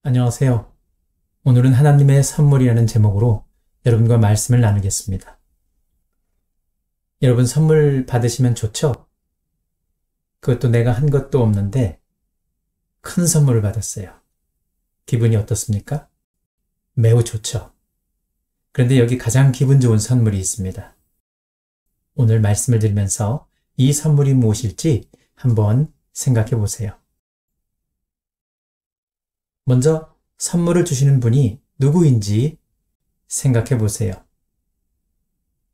안녕하세요. 오늘은 하나님의 선물이라는 제목으로 여러분과 말씀을 나누겠습니다. 여러분 선물 받으시면 좋죠? 그것도 내가 한 것도 없는데 큰 선물을 받았어요. 기분이 어떻습니까? 매우 좋죠. 그런데 여기 가장 기분 좋은 선물이 있습니다. 오늘 말씀을 드리면서 이 선물이 무엇일지 한번 생각해 보세요. 먼저 선물을 주시는 분이 누구인지 생각해 보세요.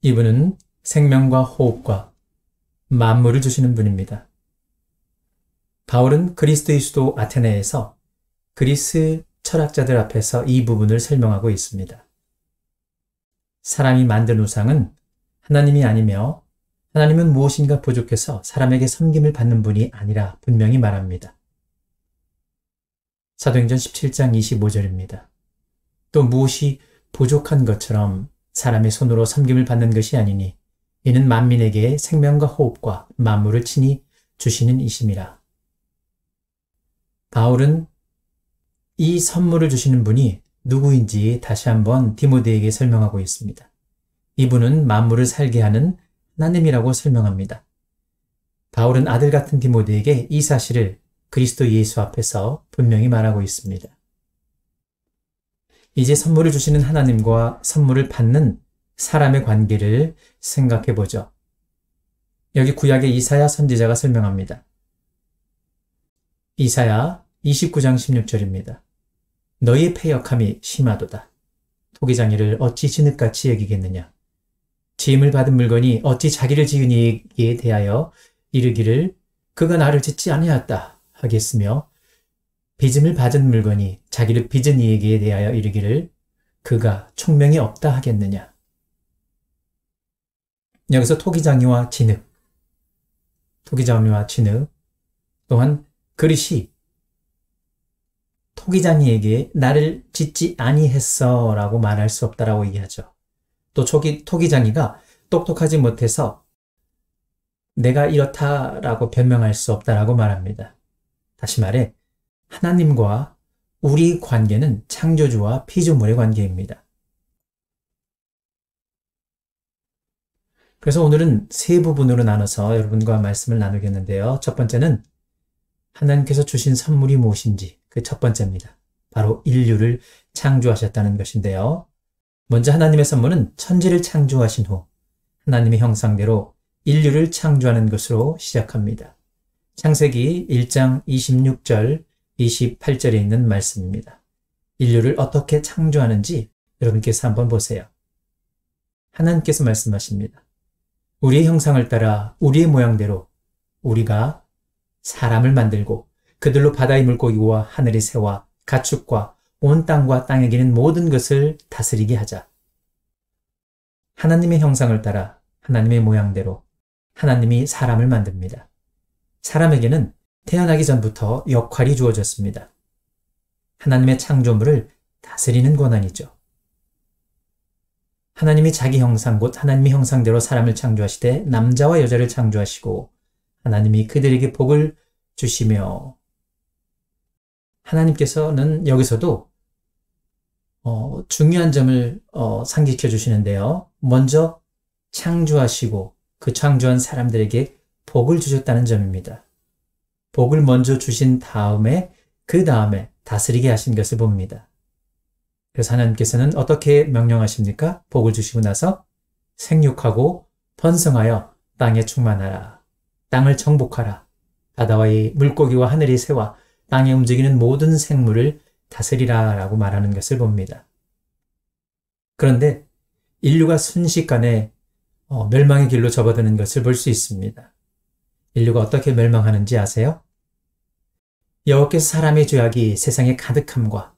이분은 생명과 호흡과 만물을 주시는 분입니다. 바울은 그리스도의 수도 아테네에서 그리스 철학자들 앞에서 이 부분을 설명하고 있습니다. 사람이 만든 우상은 하나님이 아니며 하나님은 무엇인가 부족해서 사람에게 섬김을 받는 분이 아니라 분명히 말합니다. 사도행전 17장 25절입니다. 또 무엇이 부족한 것처럼 사람의 손으로 섬김을 받는 것이 아니니 이는 만민에게 생명과 호흡과 만물을 친히 주시는 이심이라. 바울은 이 선물을 주시는 분이 누구인지 다시 한번 디모데에게 설명하고 있습니다. 이분은 만물을 살게 하는 하나님이라고 설명합니다. 바울은 아들 같은 디모데에게 이 사실을 그리스도 예수 앞에서 분명히 말하고 있습니다. 이제 선물을 주시는 하나님과 선물을 받는 사람의 관계를 생각해 보죠. 여기 구약의 이사야 선지자가 설명합니다. 이사야 29장 16절입니다. 너희의 패역함이 심하도다. 토기장이를 어찌 진흙같이 여기겠느냐. 지음을 받은 물건이 어찌 자기를 지은 이에게 대하여 이르기를 그가 나를 짓지 아니하였다 하겠으며 빚음을 받은 물건이 자기를 빚은 이에게 대하여 이르기를 그가 총명이 없다 하겠느냐. 여기서 토기장이와 진흙, 또한 그릇이 토기장이에게 나를 짓지 아니했어 라고 말할 수 없다라고 얘기하죠. 또 토기장이가 똑똑하지 못해서 내가 이렇다라고 변명할 수 없다라고 말합니다. 다시 말해 하나님과 우리 관계는 창조주와 피조물의 관계입니다. 그래서 오늘은 세 부분으로 나눠서 여러분과 말씀을 나누겠는데요. 첫 번째는 하나님께서 주신 선물이 무엇인지 그 첫 번째입니다. 바로 인류를 창조하셨다는 것인데요. 먼저 하나님의 선물은 천지를 창조하신 후 하나님의 형상대로 인류를 창조하는 것으로 시작합니다. 창세기 1장 26절, 28절에 있는 말씀입니다. 인류를 어떻게 창조하는지 여러분께서 한번 보세요. 하나님께서 말씀하십니다. 우리의 형상을 따라 우리의 모양대로 우리가 사람을 만들고 그들로 바다의 물고기와 하늘의 새와 가축과 온 땅과 땅에 기는 모든 것을 다스리게 하자. 하나님의 형상을 따라 하나님의 모양대로 하나님이 사람을 만듭니다. 사람에게는 태어나기 전부터 역할이 주어졌습니다. 하나님의 창조물을 다스리는 권한이죠. 하나님이 자기 형상 곧 하나님의 형상대로 사람을 창조하시되 남자와 여자를 창조하시고 하나님이 그들에게 복을 주시며 하나님께서는 여기서도 중요한 점을 상기켜 주시는데요. 먼저 창조하시고 그 창조한 사람들에게 복을 주셨다는 점입니다. 복을 먼저 주신 다음에 그 다음에 다스리게 하신 것을 봅니다. 그래서 하나님께서는 어떻게 명령하십니까? 복을 주시고 나서 생육하고 번성하여 땅에 충만하라. 땅을 정복하라. 바다와의 물고기와 하늘의 새와 땅에 움직이는 모든 생물을 다스리라 라고 말하는 것을 봅니다. 그런데 인류가 순식간에 멸망의 길로 접어드는 것을 볼 수 있습니다. 인류가 어떻게 멸망하는지 아세요? 여호와께서 사람의 죄악이 세상에 가득함과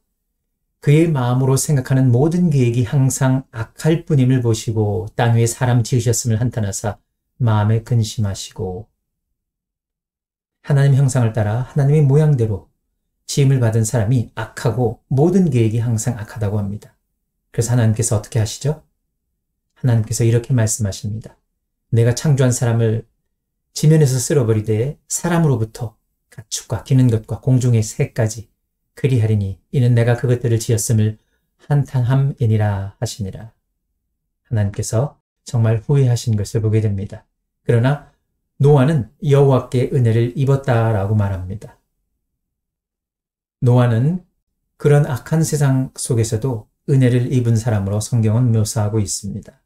그의 마음으로 생각하는 모든 계획이 항상 악할 뿐임을 보시고 땅 위에 사람 지으셨음을 한탄하사 마음에 근심하시고 하나님 형상을 따라 하나님의 모양대로 지음을 받은 사람이 악하고 모든 계획이 항상 악하다고 합니다. 그래서 하나님께서 어떻게 하시죠? 하나님께서 이렇게 말씀하십니다. 내가 창조한 사람을 지면에서 쓸어버리되 사람으로부터 가축과 기는 것과 공중의 새까지 그리하리니 이는 내가 그것들을 지었음을 한탄함이니라 하시니라. 하나님께서 정말 후회하신 것을 보게 됩니다. 그러나 노아는 여호와께 은혜를 입었다라고 말합니다. 노아는 그런 악한 세상 속에서도 은혜를 입은 사람으로 성경은 묘사하고 있습니다.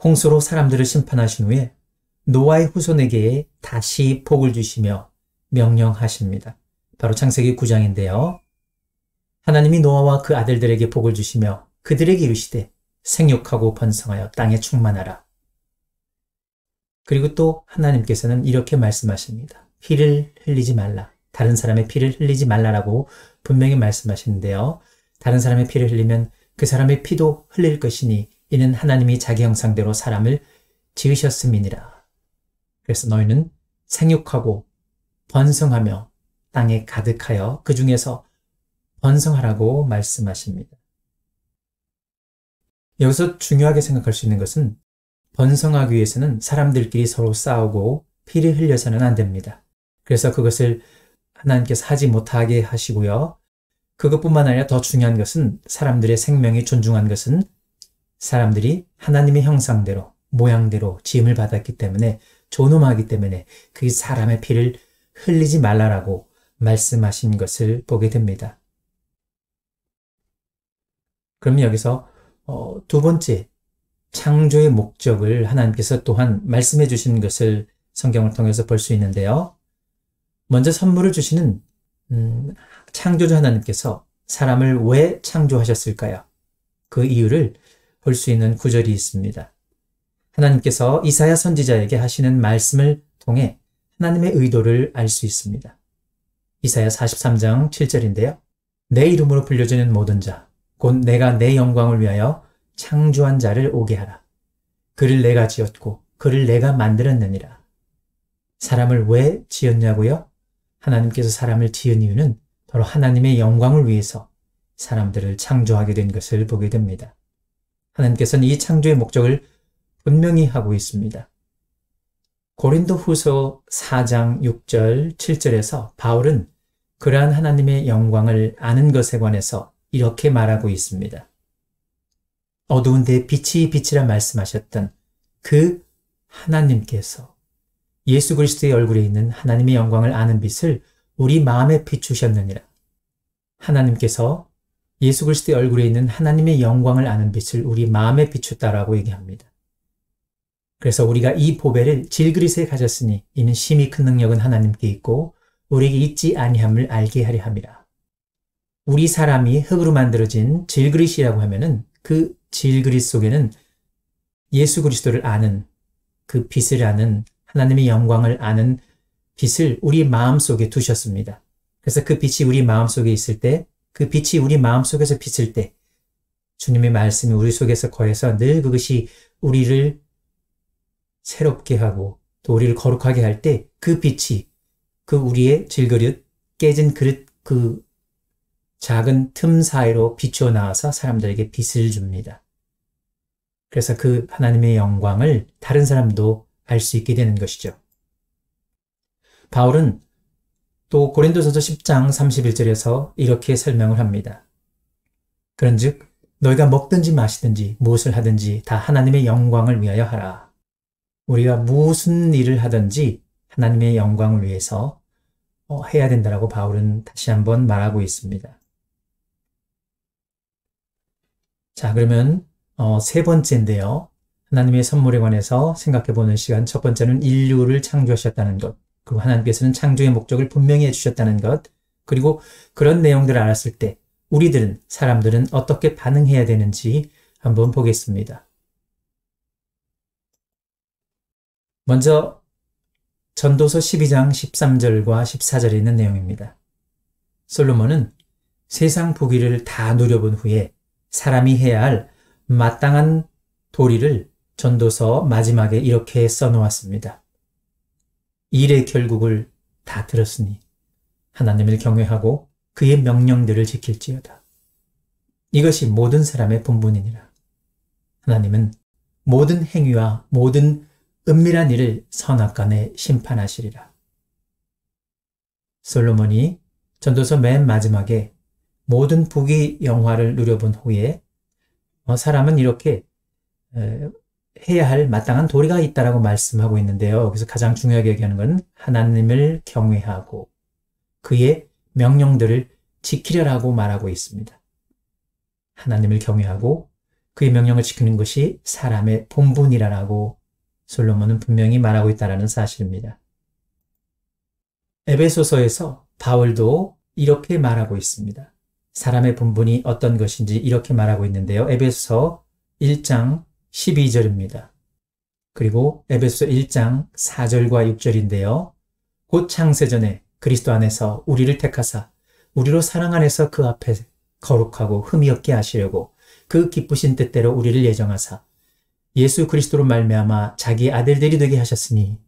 홍수로 사람들을 심판하신 후에 노아의 후손에게 다시 복을 주시며 명령하십니다. 바로 창세기 9장인데요. 하나님이 노아와 그 아들들에게 복을 주시며 그들에게 이르시되 생육하고 번성하여 땅에 충만하라. 그리고 또 하나님께서는 이렇게 말씀하십니다. 피를 흘리지 말라. 다른 사람의 피를 흘리지 말라라고 분명히 말씀하시는데요. 다른 사람의 피를 흘리면 그 사람의 피도 흘릴 것이니 이는 하나님이 자기 형상대로 사람을 지으셨음이니라. 그래서 너희는 생육하고 번성하며 땅에 가득하여 그 중에서 번성하라고 말씀하십니다. 여기서 중요하게 생각할 수 있는 것은 번성하기 위해서는 사람들끼리 서로 싸우고 피를 흘려서는 안 됩니다. 그래서 그것을 하나님께서 하지 못하게 하시고요. 그것뿐만 아니라 더 중요한 것은 사람들의 생명이 존중한 것은 사람들이 하나님의 형상대로 모양대로 지음을 받았기 때문에 존엄하기 때문에 그 사람의 피를 흘리지 말라라고 말씀하신 것을 보게 됩니다. 그럼 여기서 두 번째 창조의 목적을 하나님께서 또한 말씀해 주신 것을 성경을 통해서 볼 수 있는데요. 먼저 선물을 주시는 창조주 하나님께서 사람을 왜 창조하셨을까요? 그 이유를 볼 수 있는 구절이 있습니다. 하나님께서 이사야 선지자에게 하시는 말씀을 통해 하나님의 의도를 알 수 있습니다. 이사야 43장 7절인데요. 내 이름으로 불려지는 모든 자, 곧 내가 내 영광을 위하여 창조한 자를 오게 하라. 그를 내가 지었고 그를 내가 만들었느니라. 사람을 왜 지었냐고요? 하나님께서 사람을 지은 이유는 바로 하나님의 영광을 위해서 사람들을 창조하게 된 것을 보게 됩니다. 하나님께서는 이 창조의 목적을 분명히 하고 있습니다. 고린도 후서 4장 6절 7절에서 바울은 그러한 하나님의 영광을 아는 것에 관해서 이렇게 말하고 있습니다. 어두운 데 빛이 빛이라 말씀하셨던 그 하나님께서 예수 그리스도의 얼굴에 있는 하나님의 영광을 아는 빛을 우리 마음에 비추셨느니라. 하나님께서 예수 그리스도의 얼굴에 있는 하나님의 영광을 아는 빛을 우리 마음에 비췄다라고 얘기합니다. 그래서 우리가 이 보배를 질그릇에 가졌으니 이는 심히 큰 능력은 하나님께 있고 우리에게 있지 아니함을 알게 하려 함이라. 우리 사람이 흙으로 만들어진 질그릇이라고 하면은 그 질그릇 속에는 예수 그리스도를 아는 그 빛을 아는 하나님의 영광을 아는 빛을 우리 마음속에 두셨습니다. 그래서 그 빛이 우리 마음속에 있을 때, 그 빛이 우리 마음속에서 비칠 때 주님의 말씀이 우리 속에서 거해서 늘 그것이 우리를 새롭게 하고 또 우리를 거룩하게 할 때 그 빛이 그 우리의 질그릇, 깨진 그릇 그 작은 틈 사이로 비추어 나와서 사람들에게 빛을 줍니다. 그래서 그 하나님의 영광을 다른 사람도 알 수 있게 되는 것이죠. 바울은 또 고린도전서 10장 31절에서 이렇게 설명을 합니다. 그런즉 너희가 먹든지 마시든지 무엇을 하든지 다 하나님의 영광을 위하여 하라. 우리가 무슨 일을 하든지 하나님의 영광을 위해서 해야 된다라고 바울은 다시 한번 말하고 있습니다. 자, 그러면 세 번째인데요. 하나님의 선물에 관해서 생각해보는 시간. 첫 번째는 인류를 창조하셨다는 것. 그리고 하나님께서는 창조의 목적을 분명히 해주셨다는 것. 그리고 그런 내용들을 알았을 때 우리들은, 사람들은 어떻게 반응해야 되는지 한번 보겠습니다. 먼저 전도서 12장 13절과 14절에 있는 내용입니다. 솔로몬은 세상 부귀를 다 누려본 후에 사람이 해야 할 마땅한 도리를 전도서 마지막에 이렇게 써놓았습니다. 일의 결국을 다 들었으니 하나님을 경외하고 그의 명령들을 지킬지어다. 이것이 모든 사람의 본분이니라. 하나님은 모든 행위와 모든 은밀한 일을 선악간에 심판하시리라. 솔로몬이 전도서 맨 마지막에 모든 부귀 영화를 누려본 후에 사람은 이렇게 해야 할 마땅한 도리가 있다라고 말씀하고 있는데요. 여기서 가장 중요하게 얘기하는 건 하나님을 경외하고 그의 명령들을 지키려라고 말하고 있습니다. 하나님을 경외하고 그의 명령을 지키는 것이 사람의 본분이라고 솔로몬은 분명히 말하고 있다는 사실입니다. 에베소서에서 바울도 이렇게 말하고 있습니다. 사람의 본분이 어떤 것인지 이렇게 말하고 있는데요. 에베소서 1장 12절입니다. 그리고 에베소서 1장 4절과 6절인데요. 곧 창세전에 그리스도 안에서 우리를 택하사 우리로 사랑 안에서 그 앞에 거룩하고 흠이 없게 하시려고 그 기쁘신 뜻대로 우리를 예정하사 예수 그리스도로 말미암아 자기 아들들이 되게 하셨으니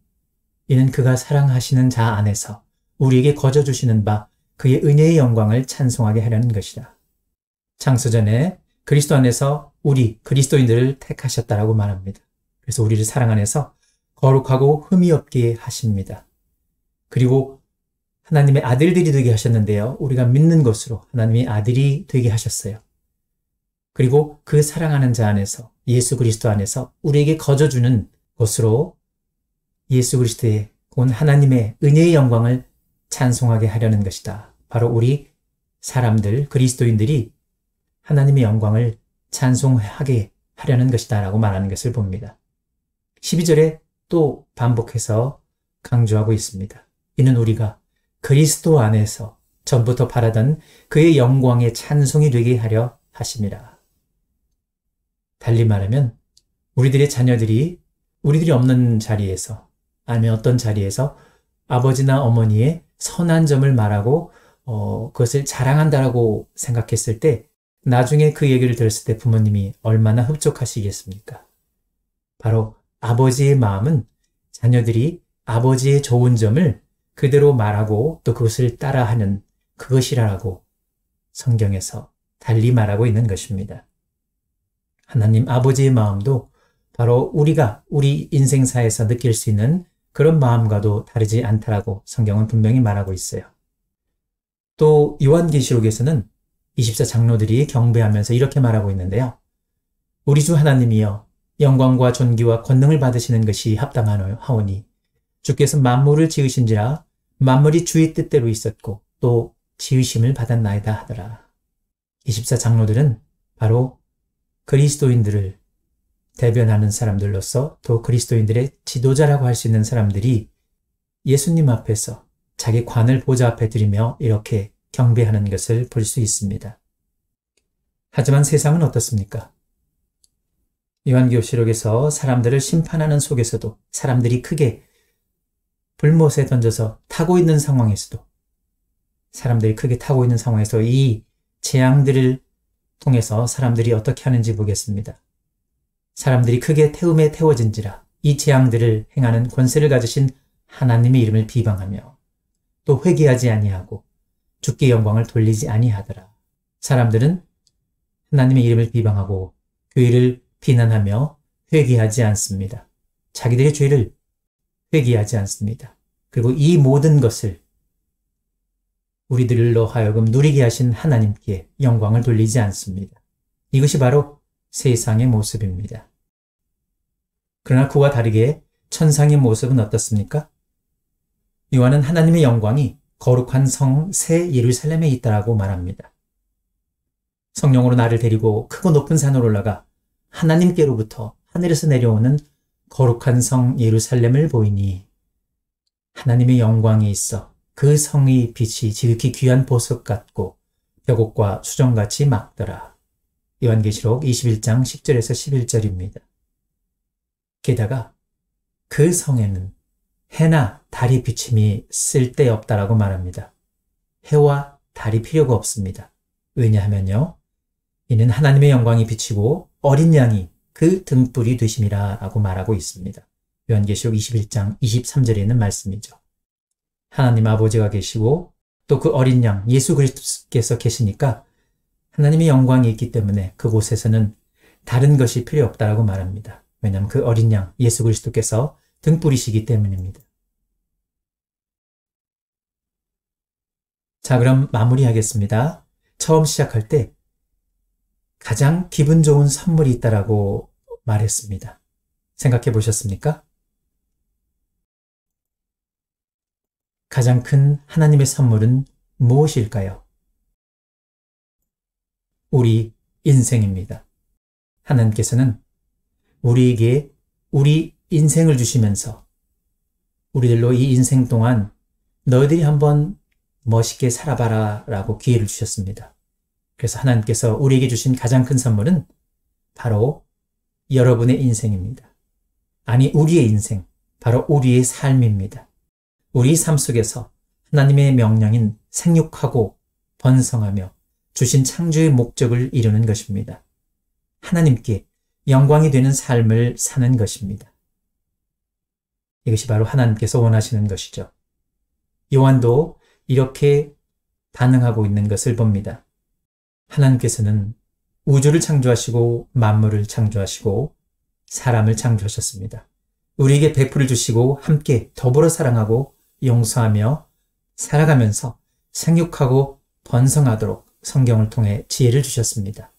이는 그가 사랑하시는 자 안에서 우리에게 거저 주시는 바 그의 은혜의 영광을 찬송하게 하려는 것이다. 창세전에 그리스도 안에서 우리 그리스도인들을 택하셨다라고 말합니다. 그래서 우리를 사랑 안에서 거룩하고 흠이 없게 하십니다. 그리고 하나님의 아들들이 되게 하셨는데요. 우리가 믿는 것으로 하나님의 아들이 되게 하셨어요. 그리고 그 사랑하는 자 안에서 예수 그리스도 안에서 우리에게 거저주는 것으로 예수 그리스도의 온 하나님의 은혜의 영광을 찬송하게 하려는 것이다. 바로 우리 사람들, 그리스도인들이 하나님의 영광을 찬송하게 하려는 것이다 라고 말하는 것을 봅니다. 12절에 또 반복해서 강조하고 있습니다. 이는 우리가 그리스도 안에서 전부터 바라던 그의 영광의 찬송이 되게 하려 하심이라. 달리 말하면 우리들의 자녀들이 우리들이 없는 자리에서 아니면 어떤 자리에서 아버지나 어머니의 선한 점을 말하고 그것을 자랑한다라고 생각했을 때 나중에 그 얘기를 들었을 때 부모님이 얼마나 흡족하시겠습니까? 바로 아버지의 마음은 자녀들이 아버지의 좋은 점을 그대로 말하고 또 그것을 따라하는 그것이라고 성경에서 달리 말하고 있는 것입니다. 하나님 아버지의 마음도 바로 우리가 우리 인생사에서 느낄 수 있는 그런 마음과도 다르지 않다라고 성경은 분명히 말하고 있어요. 또 요한계시록에서는 24장로들이 경배하면서 이렇게 말하고 있는데요. 우리 주 하나님이여 영광과 존귀와 권능을 받으시는 것이 합당하오니 주께서 만물을 지으신지라 만물이 주의 뜻대로 있었고 또 지으심을 받았나이다 하더라. 24장로들은 바로 그리스도인들을 대변하는 사람들로서 또 그리스도인들의 지도자라고 할 수 있는 사람들이 예수님 앞에서 자기 관을 보좌 앞에 드리며 이렇게 경배하는 것을 볼 수 있습니다. 하지만 세상은 어떻습니까? 요한계시록에서 사람들을 심판하는 속에서도 사람들이 크게 불못에 던져서 타고 있는 상황에서도 사람들이 크게 타고 있는 상황에서 이 재앙들을 통해서 사람들이 어떻게 하는지 보겠습니다. 사람들이 크게 태움에 태워진지라 이 재앙들을 행하는 권세를 가지신 하나님의 이름을 비방하며 또 회개하지 아니하고 주께 영광을 돌리지 아니하더라. 사람들은 하나님의 이름을 비방하고 교회를 비난하며 회개하지 않습니다. 자기들의 죄를 회개하지 않습니다. 그리고 이 모든 것을 우리들로 하여금 누리게 하신 하나님께 영광을 돌리지 않습니다. 이것이 바로 세상의 모습입니다. 그러나 그와 다르게 천상의 모습은 어떻습니까? 요한은 하나님의 영광이 거룩한 성 새 예루살렘에 있다라고 말합니다. 성령으로 나를 데리고 크고 높은 산으로 올라가 하나님께로부터 하늘에서 내려오는 거룩한 성 예루살렘을 보이니 하나님의 영광이 있어 그 성의 빛이 지극히 귀한 보석 같고 벽옥과 수정같이 막더라. 요한계시록 21장 10절에서 11절입니다. 게다가 그 성에는 해나 달이 비침이 쓸데없다라고 말합니다. 해와 달이 필요가 없습니다. 왜냐하면요. 이는 하나님의 영광이 비치고 어린 양이 그 등불이 되심이라 라고 말하고 있습니다. 요한계시록 21장 23절에 있는 말씀이죠. 하나님 아버지가 계시고 또 그 어린 양 예수 그리스도께서 계시니까 하나님의 영광이 있기 때문에 그곳에서는 다른 것이 필요 없다라고 말합니다. 왜냐하면 그 어린 양 예수 그리스도께서 등불이시기 때문입니다. 자, 그럼 마무리하겠습니다. 처음 시작할 때 가장 기분 좋은 선물이 있다라고 말했습니다. 생각해 보셨습니까? 가장 큰 하나님의 선물은 무엇일까요? 우리 인생입니다. 하나님께서는 우리에게 우리 인생을 주시면서 우리들로 이 인생 동안 너희들이 한번 멋있게 살아봐라 라고 기회를 주셨습니다. 그래서 하나님께서 우리에게 주신 가장 큰 선물은 바로 여러분의 인생입니다. 아니, 우리의 인생, 바로 우리의 삶입니다. 우리 삶 속에서 하나님의 명령인 생육하고 번성하며 주신 창조의 목적을 이루는 것입니다. 하나님께 영광이 되는 삶을 사는 것입니다. 이것이 바로 하나님께서 원하시는 것이죠. 요한도 이렇게 반응하고 있는 것을 봅니다. 하나님께서는 우주를 창조하시고 만물을 창조하시고 사람을 창조하셨습니다. 우리에게 베풀어 주시고 함께 더불어 사랑하고 용서하며 살아가면서 생육하고 번성하도록 성경을 통해 지혜를 주셨습니다.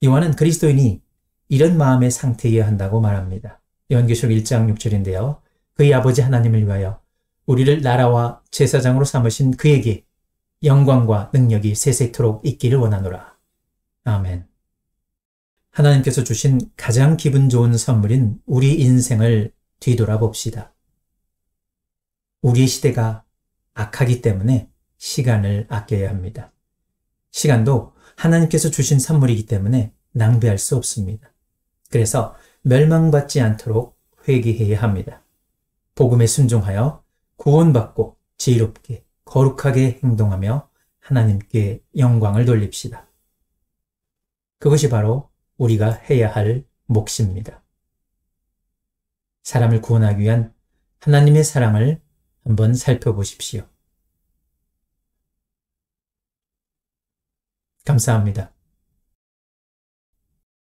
요한은 그리스도인이 이런 마음의 상태여야 한다고 말합니다. 요한계시록 1장 6절인데요. 그의 아버지 하나님을 위하여 우리를 나라와 제사장으로 삼으신 그에게 영광과 능력이 세세토록 있기를 원하노라. 아멘. 하나님께서 주신 가장 기분 좋은 선물인 우리 인생을 뒤돌아봅시다. 우리의 시대가 악하기 때문에 시간을 아껴야 합니다. 시간도 하나님께서 주신 선물이기 때문에 낭비할 수 없습니다. 그래서 멸망받지 않도록 회개해야 합니다. 복음에 순종하여 구원받고 지혜롭게 거룩하게 행동하며 하나님께 영광을 돌립시다. 그것이 바로 우리가 해야 할 몫입니다. 사람을 구원하기 위한 하나님의 사랑을 한번 살펴보십시오. 감사합니다.